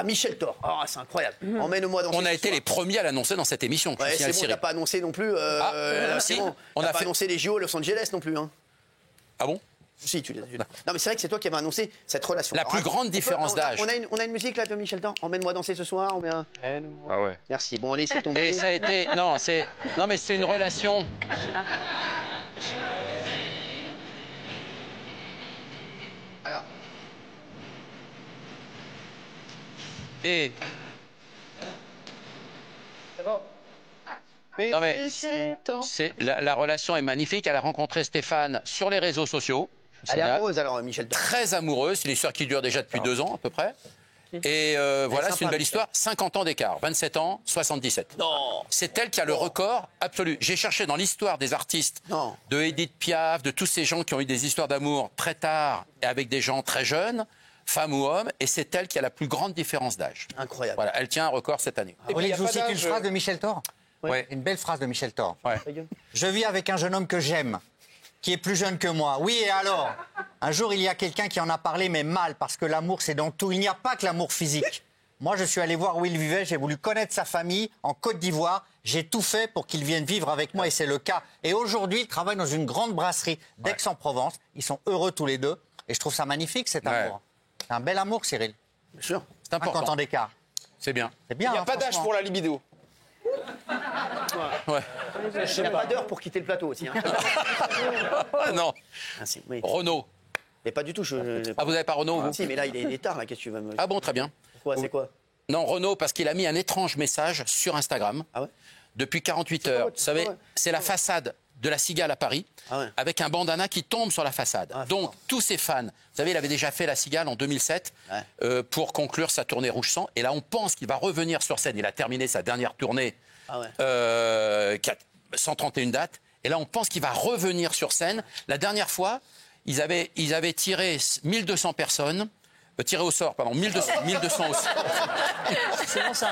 Ah, Michel Thor. Ah, c'est incroyable. Emmène-moi dans On a été les premiers à l'annoncer dans cette émission. Ouais, c'est bon, t'as pas annoncé non plus. Si. Bon. On a pas annoncé les JO à Los Angeles non plus. Hein. Ah bon? Si, tu l'as. Non, mais c'est vrai que c'est toi qui avais annoncé cette relation. La plus grande différence d'âge. On a une musique là de Michel Thor. Emmène-moi danser ce soir. Ah ouais. Merci. Bon, laissez tomber. Et ça a été. Non, mais c'est une relation. Alors. Et. C'est bon. Non mais la relation est magnifique. Elle a rencontré Stéphane sur les réseaux sociaux. Elle est amoureuse alors, Michel Thor. Très amoureuse. C'est une histoire qui dure déjà depuis 2 ans à peu près. Et voilà, c'est une belle histoire. 50 ans d'écart, 27 ans, 77. Non. C'est elle qui a le record absolu. J'ai cherché dans l'histoire des artistes, de Edith Piaf, de tous ces gens qui ont eu des histoires d'amour très tard et avec des gens très jeunes, femmes ou hommes, et c'est elle qui a la plus grande différence d'âge. Incroyable. Voilà, elle tient un record cette année. Vous voulez que je vous cite une phrase de Michel Thor? Ouais. Une belle phrase de Michel Thor. Ouais. Je vis avec un jeune homme que j'aime, qui est plus jeune que moi. Oui, et alors? Un jour, il y a quelqu'un qui en a parlé, mais mal, parce que l'amour, c'est dans tout. Il n'y a pas que l'amour physique. Moi, je suis allé voir où il vivait, j'ai voulu connaître sa famille en Côte d'Ivoire. J'ai tout fait pour qu'il vienne vivre avec moi, et c'est le cas. Et aujourd'hui, il travaille dans une grande brasserie d'Aix-en-Provence. Ils sont heureux tous les deux, et je trouve ça magnifique, cet amour. C'est un bel amour, Cyril. Bien sûr. C'est important. 50 ans d'écart. C'est bien. C'est bien. Il n'y a pas d'âge pour la libido. Ouais. Il n'y a pas d'heure pour quitter le plateau aussi. Hein. Non. Ah, si, oui. Renaud. Mais pas du tout. Ah, vous n'avez pas Renaud, vous? Si, mais là, il est tard, là. Qu'est-ce que tu vas me. Ah bon, très bien. Pourquoi? C'est quoi? Non, Renaud, parce qu'il a mis un étrange message sur Instagram. Ah ouais? Depuis 48 heures. quoi, Vous savez, ouais. c'est la façade de la Cigale à Paris, avec un bandana qui tombe sur la façade. Donc, tous ses fans, vous savez, il avait déjà fait la Cigale en 2007 pour conclure sa tournée Rouge Sang. Et là, on pense qu'il va revenir sur scène. Il a terminé sa dernière tournée, 131 dates. Et là, on pense qu'il va revenir sur scène. La dernière fois, ils avaient tiré 1200 personnes. Tiré au sort, pardon, 1200 au sort. C'est bon, ça.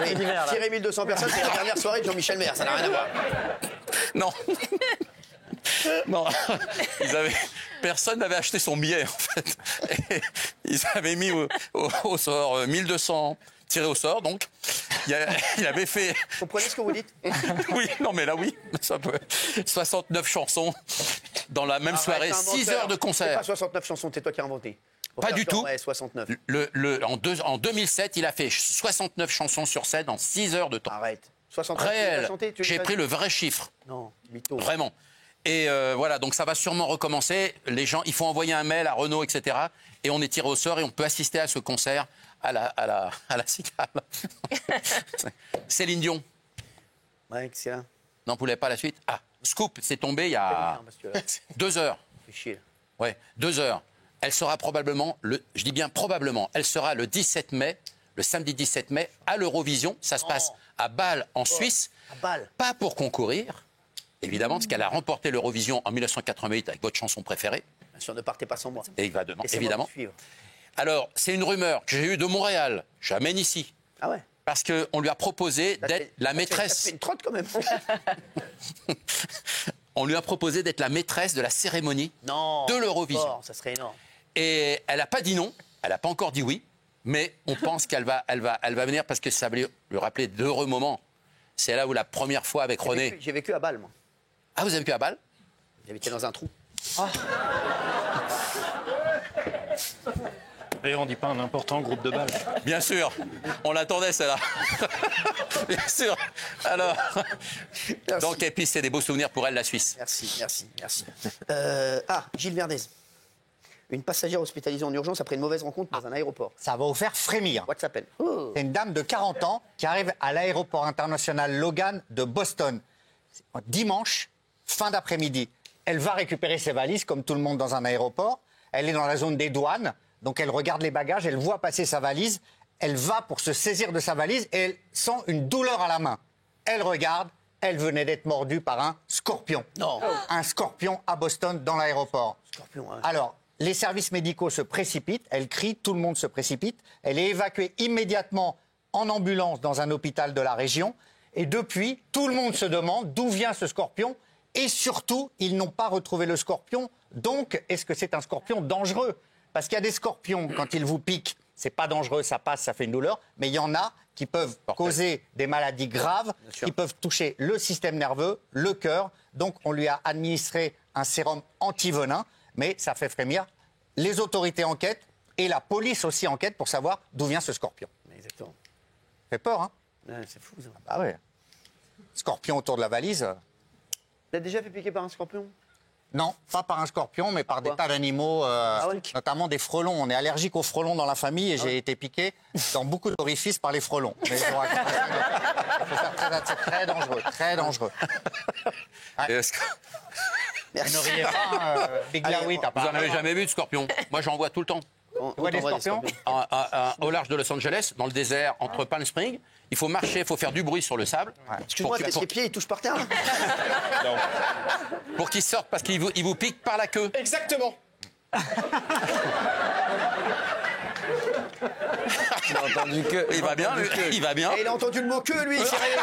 Tirer 1200 personnes, c'est la dernière soirée de Jean-Michel Maire, ça n'a rien à voir. Non. Non. Personne n'avait acheté son billet, en fait. Et ils avaient mis au sort 1200 tirés au sort, donc. Il avait fait. Vous comprenez ce que vous dites? Oui, non, mais là, oui. Ça peut. 69 chansons dans la même soirée, 6 heures de concert. C'est pas 69 chansons, c'est toi qui as inventé. Pas du tout. Ouais, 69. En 2007, il a fait 69 chansons sur scène en 6 heures de temps. Arrête. 69 Réel. J'ai pris le vrai chiffre. Non, mytho. Vraiment. Et voilà, donc ça va sûrement recommencer. Les gens, il faut envoyer un mail à Renaud, etc. Et on est tiré au sort et on peut assister à ce concert à la Cigale. Céline Dion. Ouais, c'est là. Non, vous l'avez pas la suite? Ah, Scoop, c'est tombé il y a 2 heures. Fais chier. Ouais, 2 heures. Elle sera probablement, je dis bien probablement, elle sera le 17 mai, le samedi 17 mai, à l'Eurovision. Ça se passe à Bâle, en Suisse. À Bâle. Pas pour concourir, évidemment, parce qu'elle a remporté l'Eurovision en 1988 avec votre chanson préférée. Bien sûr, ne partez pas sans moi. Et il va demain, Laissez-moi évidemment. vous suivre. Alors, c'est une rumeur que j'ai eue de Montréal. J'amène ici. Ah ouais? Parce qu'on lui a proposé d'être la maîtresse. Ça fait une trotte quand même. On lui a proposé d'être la maîtresse de la cérémonie de l'Eurovision. Ça serait énorme. Et elle n'a pas dit non, elle n'a pas encore dit oui, mais on pense qu'elle va venir parce que ça va lui rappeler d'heureux moments. C'est là où la première fois avec René. J'ai vécu à Bâle, moi. Ah, vous avez vécu à Bâle? J'habitais dans un trou. Et on dit pas un important groupe de balles. Bien sûr, on l'attendait celle-là. Bien sûr. Alors, donc et puis c'est des beaux souvenirs pour elle, la Suisse. Merci. Gilles Verdez. Une passagère hospitalisée en urgence après une mauvaise rencontre dans un aéroport. Ça va vous faire frémir. What s'appelle? C'est une dame de 40 ans qui arrive à l'aéroport international Logan de Boston. Dimanche, fin d'après-midi. Elle va récupérer ses valises, comme tout le monde dans un aéroport. Elle est dans la zone des douanes, donc elle regarde les bagages, elle voit passer sa valise. Elle va pour se saisir de sa valise et elle sent une douleur à la main. Elle regarde, elle venait d'être mordue par un scorpion. Non. Un scorpion à Boston, dans l'aéroport. Scorpion, hein. Alors, les services médicaux se précipitent, elle crie, tout le monde se précipite. Elle est évacuée immédiatement en ambulance dans un hôpital de la région. Et depuis, tout le monde se demande d'où vient ce scorpion. Et surtout, ils n'ont pas retrouvé le scorpion. Donc, est-ce que c'est un scorpion dangereux? Parce qu'il y a des scorpions, quand ils vous piquent, c'est pas dangereux, ça passe, ça fait une douleur. Mais il y en a qui peuvent causer des maladies graves, qui peuvent toucher le système nerveux, le cœur. Donc, on lui a administré un sérum anti-venin, mais ça fait frémir. Les autorités enquêtent et la police aussi enquête pour savoir d'où vient ce scorpion. Exactement. Ça fait peur, hein? Ouais, c'est fou, ça. Ah ouais. Scorpion autour de la valise. T'as déjà fait piquer par un scorpion? Non, pas par un scorpion, mais par des tas d'animaux, notamment des frelons. On est allergique aux frelons dans la famille et j'ai été piqué dans beaucoup d'orifices par les frelons. Mais je vous raconte, c'est très dangereux, très dangereux. Et est-ce que- Vous ne riez pas, Big Laoui, t'as Vous pas... en avez jamais vu de scorpion? Moi, j'en vois tout le temps. On vois des t'envoie scorpions Au large de Los Angeles, dans le désert, entre Palm Springs. Il faut marcher, il faut faire du bruit sur le sable. Excuse-moi, tes pieds, ils touchent par terre, là? Pour qu'ils sortent, parce qu'ils vous piquent par la queue. Exactement. Il a entendu que. Il va bien, il va bien. Et il a entendu le mot queue, lui, il s'est réveillé.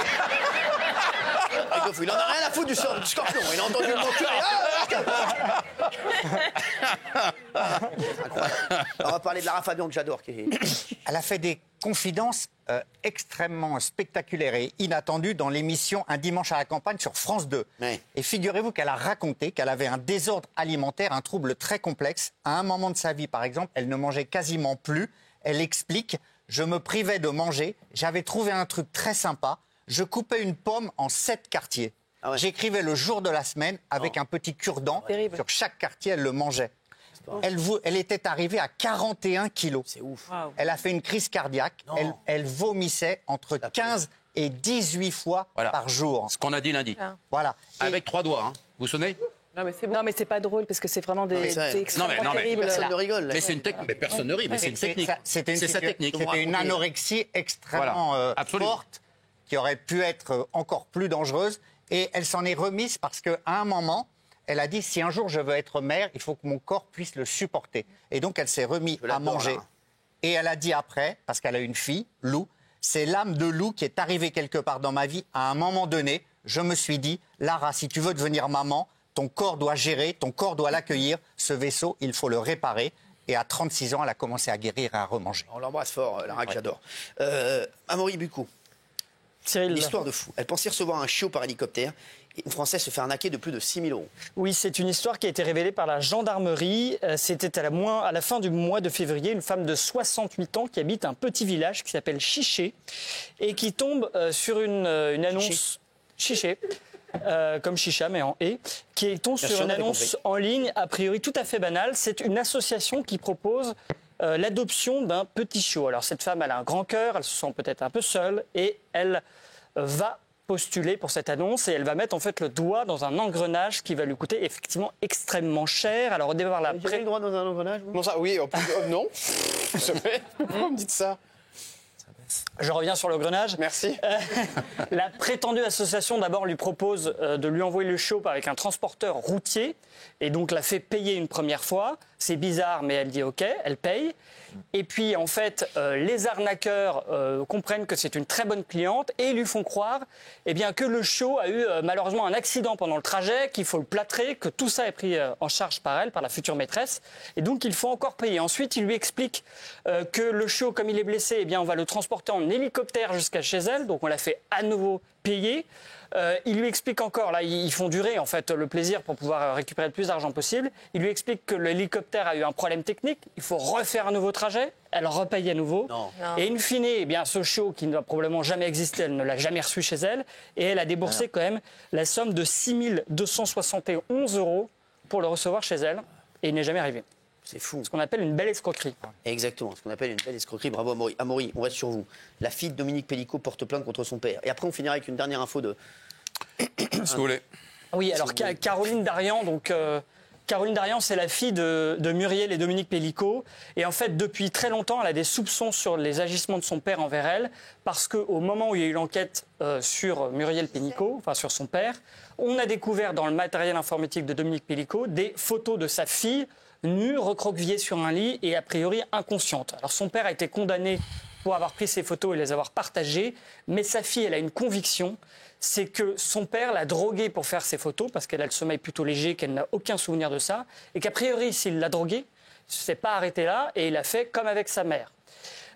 Il en a rien à foutre du scorpion. Il a entendu le mot queue. On va parler de Lara Fabian, que j'adore. Elle a fait des confidences extrêmement spectaculaires et inattendues dans l'émission Un dimanche à la campagne sur France 2. Oui. Et figurez-vous qu'elle a raconté qu'elle avait un désordre alimentaire, un trouble très complexe. À un moment de sa vie, par exemple, elle ne mangeait quasiment plus. Elle explique « Je me privais de manger, j'avais trouvé un truc très sympa, je coupais une pomme en 7 quartiers. Ah ouais. J'écrivais le jour de la semaine avec un petit cure-dent. Terrible. Sur chaque quartier, elle le mangeait. Elle était arrivée à 41 kilos. C'est ouf. Waouh. Elle a fait une crise cardiaque. Elle vomissait entre 15 et 18 fois Voilà. par jour. Ce qu'on a dit lundi. Voilà. Et Avec 3 doigts, hein. Vous vous souvenez? Non, mais c'est pas drôle parce que c'est vraiment mais des. ça- C'est extrêmement Non, mais terrible. Personne ne rigole. là. Mais c'est une technique. Mais personne ne rit, mais c'est une technique. C'était C'est sa technique. C'était une anorexie extrêmement Voilà. Absolument. forte qui aurait pu être encore plus dangereuse. Et elle s'en est remise parce qu'à un moment, elle a dit si un jour je veux être mère, il faut que mon corps puisse le supporter. Et donc elle s'est remise Je à l'adore, manger. là. Et elle a dit après, parce qu'elle a une fille, Lou, c'est l'âme de Lou qui est arrivée quelque part dans ma vie. À un moment donné, je me suis dit, Lara, si tu veux devenir maman, ton corps doit gérer, ton corps doit l'accueillir. Ce vaisseau, il faut le réparer. Et à 36 ans, elle a commencé à guérir et à remanger. On l'embrasse fort, Lara, que j'adore. Amaury Bucco, Cyril. une histoire de fou. Elle pensait recevoir un chiot par hélicoptère. Et une Française se fait arnaquer de plus de 6 000 €. Oui, c'est une histoire qui a été révélée par la gendarmerie. C'était à la fin du mois de février, une femme de 68 ans qui habite un petit village qui s'appelle Chiché et qui tombe sur une annonce... Chiché. Comme chicha, mais en « et », qui tombe Bien sur sûr, une on avait annonce compris. en ligne, a priori tout à fait banale. C'est une association qui propose l'adoption d'un petit chiot. Alors cette femme, elle a un grand cœur, elle se sent peut-être un peu seule et elle va postuler pour cette annonce et elle va mettre en fait le doigt dans un engrenage qui va lui coûter effectivement extrêmement cher. Alors au départ, la Vous avez le droit dans un engrenage, vous? Non, ça, oui, non. Jamais. Pourquoi vous me dites ça? je reviens sur l'engrenage. Merci. La prétendue association d'abord lui propose de lui envoyer le chiot avec un transporteur routier et donc la fait payer une première fois. C'est bizarre, mais elle dit OK, elle paye. Et puis en fait, les arnaqueurs comprennent que c'est une très bonne cliente et lui font croire eh bien, que le chiot a eu malheureusement un accident pendant le trajet, qu'il faut le plâtrer, que tout ça est pris en charge par elle, par la future maîtresse. Et donc il faut encore payer. Ensuite, il lui explique que le chiot, comme il est blessé, eh bien, on va le transporter en hélicoptère jusqu'à chez elle. Donc on l'a fait à nouveau payer. Il lui explique encore, là, ils font durer en fait le plaisir pour pouvoir récupérer le plus d'argent possible. Il lui explique que l'hélicoptère a eu un problème technique, il faut refaire un nouveau trajet. Elle repaye à nouveau. Non. Et in fine, eh bien, ce chiot qui ne doit probablement jamais exister, elle ne l'a jamais reçu chez elle. Et elle a déboursé quand même la somme de 6 271 € pour le recevoir chez elle. Et il n'est jamais arrivé. C'est fou. Ce qu'on appelle une belle escroquerie. Exactement, ce qu'on appelle une belle escroquerie. Bravo Amaury. Amaury, on reste sur vous. La fille de Dominique Pellicot porte plainte contre son père. Et après, on finira avec une dernière info de... Si vous voulez. Oui, alors Caroline Darian, donc Caroline Darian, c'est la fille de Muriel et Dominique Pellicot. Et en fait, depuis très longtemps, elle a des soupçons sur les agissements de son père envers elle, parce qu'au moment où il y a eu l'enquête sur Muriel Pellicot, enfin sur son père, on a découvert dans le matériel informatique de Dominique Pellicot des photos de sa fille nue, recroquevillée sur un lit et a priori inconsciente. Alors son père a été condamné pour avoir pris ces photos et les avoir partagées, mais sa fille, elle a une conviction, c'est que son père l'a droguée pour faire ces photos, parce qu'elle a le sommeil plutôt léger, qu'elle n'a aucun souvenir de ça, et qu'a priori, s'il l'a droguée, il ne s'est pas arrêté là, et il a fait comme avec sa mère.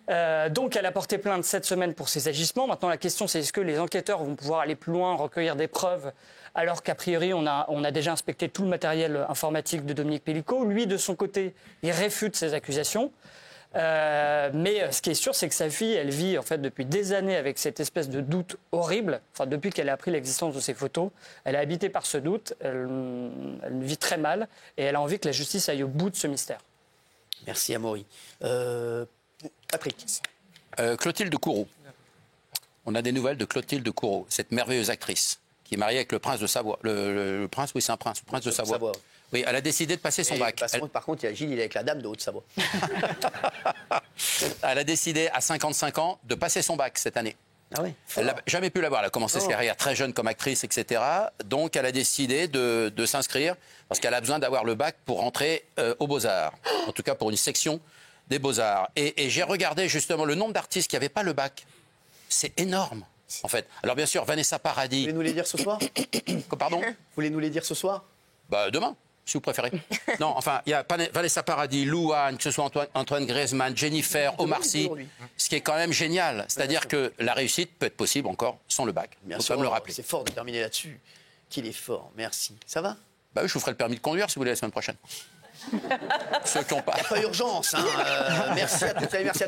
Donc elle a porté plainte cette semaine pour ses agissements. Maintenant la question c'est est-ce que les enquêteurs vont pouvoir aller plus loin, recueillir des preuves, alors qu'a priori on a déjà inspecté tout le matériel informatique de Dominique Pellicot. Lui de son côté il réfute ces accusations. Mais ce qui est sûr, c'est que sa fille, elle vit en fait depuis des années avec cette espèce de doute horrible. Enfin, depuis qu'elle a appris l'existence de ces photos, elle est habitée par ce doute. Elle vit très mal et elle a envie que la justice aille au bout de ce mystère. Merci, Amaury. Patrick. Clotilde Courreau. On a des nouvelles de Clotilde Courreau, cette merveilleuse actrice qui est mariée avec le prince de Savoie. Le prince, oui, c'est un prince, le prince de Savoie. Oui, elle a décidé de passer son bac. Par contre, il y a Gilles, il est avec la dame de Haute-Savoie. Elle a décidé, à 55 ans, de passer son bac cette année. Ah oui. Elle n'a jamais pu l'avoir. Elle a commencé sa carrière très jeune comme actrice, etc. Donc, elle a décidé de s'inscrire parce qu'elle a besoin d'avoir le bac pour rentrer aux Beaux-Arts. En tout cas, pour une section des Beaux-Arts. Et j'ai regardé justement le nombre d'artistes qui n'avaient pas le bac. C'est énorme, en fait. Alors, bien sûr, Vanessa Paradis. Vous voulez nous les dire ce soir? Pardon? Vous voulez nous les dire ce soir? Bah, demain, si vous préférez. Non, enfin, il y a Vanessa Paradis, Louane, que ce soit Antoine Griezmann, Jennifer, Omar Sy, ce qui est quand même génial. C'est-à-dire que la réussite peut être possible encore sans le bac. Bien faut sûr, quand même le rappeler. c'est fort de terminer là-dessus. Qu'il est fort, merci. Ça va? Bah oui, je vous ferai le permis de conduire si vous voulez la semaine prochaine. Ceux qui n'ont pas. Pas urgence, hein. Merci à tous et merci à tous.